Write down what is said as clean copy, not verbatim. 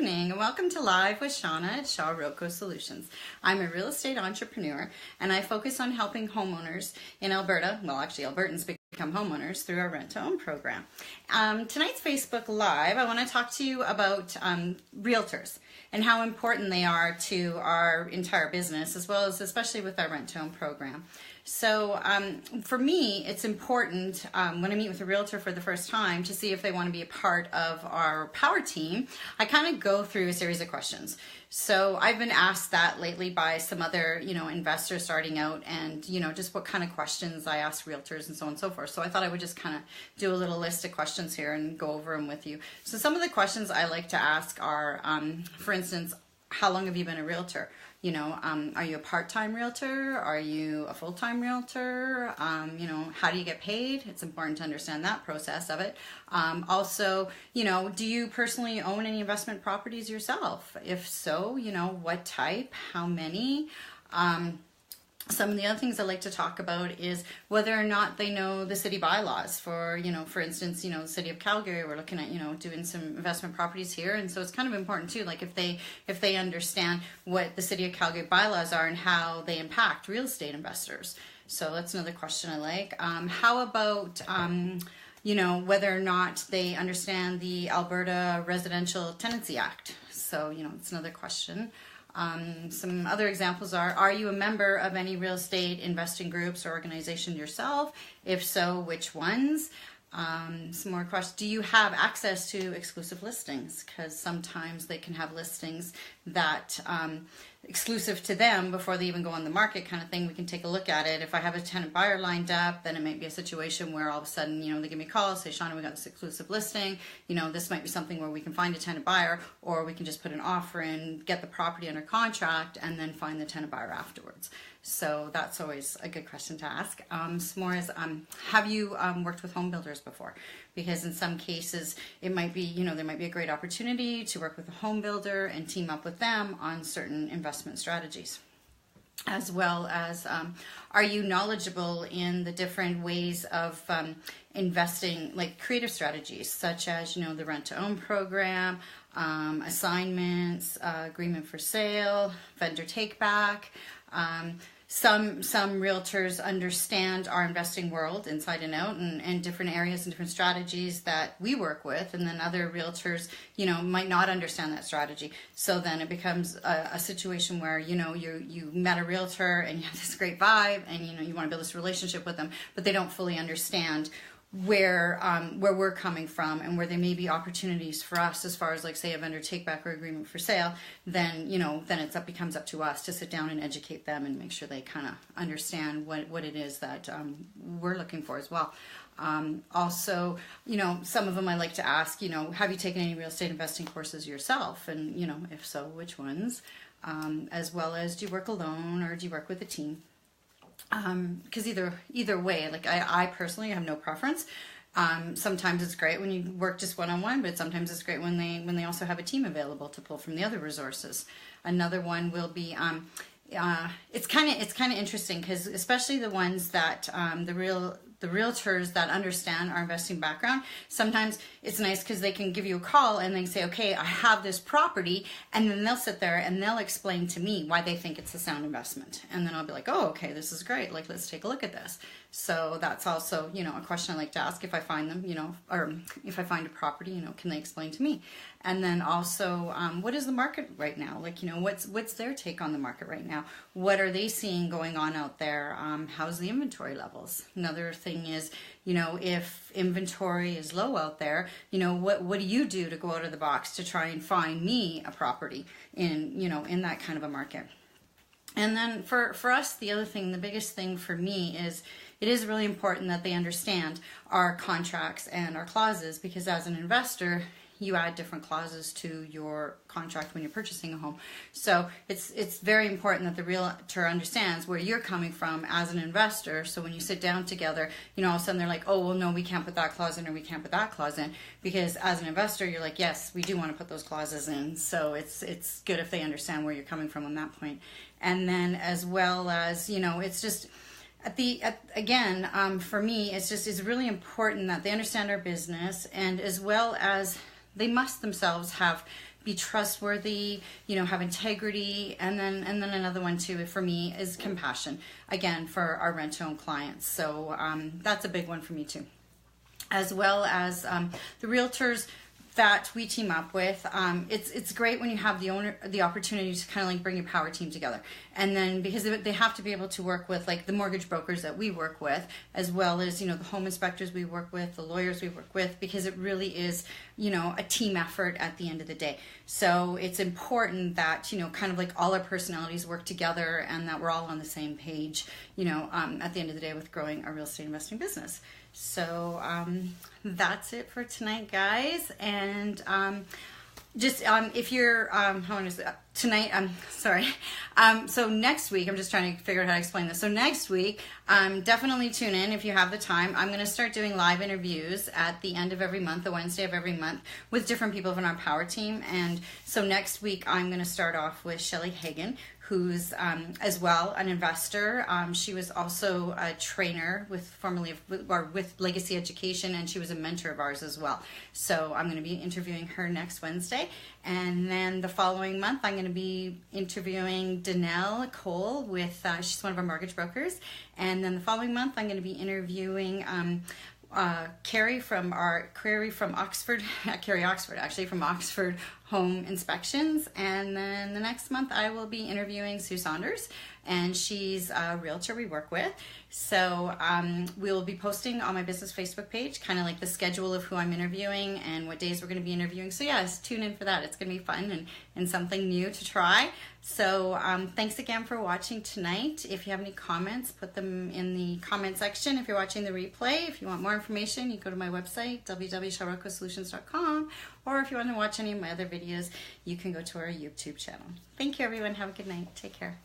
evening and welcome to Live with Shawna at Shaw-Roco Solutions. I'm a real estate entrepreneur and I focus on helping homeowners in Alberta, well actually Albertans become homeowners through our rent-to-own program. Tonight's Facebook Live, I want to talk to you about realtors and how important they are to our entire business as well as especially with our rent-to-own program. So for me, it's important when I meet with a realtor for the first time to see if they want to be a part of our power team. I kind of go through a series of questions. So I've been asked that lately by some other, investors starting out and, just what kind of questions I ask realtors and so on and so forth. So I thought I would just kind of do a little list of questions here and go over them with you. So some of the questions I like to ask are, for instance, how long have you been a realtor? Are you a part-time realtor? Are you a full-time realtor? How do you get paid? It's important to understand that process of it. Also, do you personally own any investment properties yourself? If so, what type, how many? Some of the other things I like to talk about is whether or not they know the city bylaws for instance, the city of Calgary, we're looking at, doing some investment properties here. And so it's kind of important too, like if they understand what the city of Calgary bylaws are and how they impact real estate investors. So that's another question I like. How about, whether or not they understand the Alberta Residential Tenancy Act? So, it's another question. Some other examples are you a member of any real estate investing groups or organizations yourself? If so, which ones? Some more questions. Do you have access to exclusive listings? Because sometimes they can have listings that exclusive to them before they even go on the market kind of thing. We can take a look at it. If I have a tenant buyer lined up, then it might be a situation where all of a sudden, they give me a call, say, Shawna, we got this exclusive listing. This might be something where we can find a tenant buyer, or we can just put an offer in, get the property under contract, and then find the tenant buyer afterwards. So that's always a good question to ask. Some more is, have you worked with home builders before? Because in some cases, it might be, there might be a great opportunity to work with a home builder and team up with them on certain investment strategies. As well as, are you knowledgeable in the different ways of investing, like creative strategies, such as, the rent-to-own program, assignments, agreement for sale, vendor take-back. Some realtors understand our investing world inside and out and different areas and different strategies that we work with, and then other realtors, might not understand that strategy. So then it becomes a situation where, you met a realtor and you have this great vibe and, you want to build this relationship with them, but they don't fully understand where we're coming from and where there may be opportunities for us as far as, like, say, a vendor take back or agreement for sale. Then it becomes up to us to sit down and educate them and make sure they kind of understand what it is that we're looking for as well. Also, some of them I like to ask, have you taken any real estate investing courses yourself? And, if so, which ones? As well as, do you work alone or do you work with a team? Because either way, like I personally have no preference. Sometimes it's great when you work just one-on-one, but sometimes it's great when they also have a team available to pull from the other resources. Another one will be it's kind of interesting because especially the ones that the realtors that understand our investing background, sometimes it's nice because they can give you a call and they say, okay, I have this property, and then they'll sit there and they'll explain to me why they think it's a sound investment. And then I'll be like, oh, okay, this is great. Like, let's take a look at this. So that's also, a question I like to ask if I find them, or if I find a property, can they explain to me? And then also, what is the market right now? Like, what's their take on the market right now? What are they seeing going on out there? How's the inventory levels? Another thing is, if inventory is low out there, what do you do to go out of the box to try and find me a property in that kind of a market? And then for us, the other thing, the biggest thing for me is it is really important that they understand our contracts and our clauses, because as an investor, you add different clauses to your contract when you're purchasing a home. So it's very important that the realtor understands where you're coming from as an investor. So when you sit down together, all of a sudden they're like, oh, well, no, we can't put that clause in or we can't put that clause in. Because as an investor, you're like, yes, we do want to put those clauses in. So it's good if they understand where you're coming from on that point. And then as well as, it's just... for me, it's really important that they understand our business, and as well as they must themselves have be trustworthy, you know, have integrity, and then another one too for me is compassion. Again, for our rent-to-own clients. So that's a big one for me too, as well as the realtors that we team up with. It's great when you have the opportunity to kind of like bring your power team together, and then because they have to be able to work with like the mortgage brokers that we work with, as well as, you know, the home inspectors we work with, the lawyers we work with, because it really is, you know, a team effort at the end of the day. So it's important that, you know, kind of like all our personalities work together and that we're all on the same page, you know, at the end of the day with growing our real estate investing business. So that's it for tonight, guys. And just if you're how is it tonight? Sorry. So next week, I'm just trying to figure out how to explain this. So next week, definitely tune in if you have the time. I'm going to start doing live interviews at the end of every month, the Wednesday of every month, with different people from our power team. And so next week, I'm going to start off with Shelly Hagan, who's as well an investor. She was also a trainer with with Legacy Education, and she was a mentor of ours as well. So I'm going to be interviewing her next Wednesday. And then the following month, I'm going to be interviewing Danelle Cole with, she's one of our mortgage brokers. And then the following month, I'm going to be interviewing Carrie from Oxford, Carrie Oxford actually, from Oxford Home Inspections. And then the next month I will be interviewing Sue Saunders, and she's a realtor we work with. So we'll be posting on my business Facebook page kind of like the schedule of who I'm interviewing and what days we're going to be interviewing. So yes, tune in for that. It's going to be fun and something new to try. So thanks again for watching tonight. If you have any comments, put them in the comment section. If you're watching the replay, if you want more information, you go to my website, www.Shaw-Roco-Solutions.com, or if you want to watch any of my other videos, you can go to our YouTube channel. Thank you, everyone. Have a good night. Take care.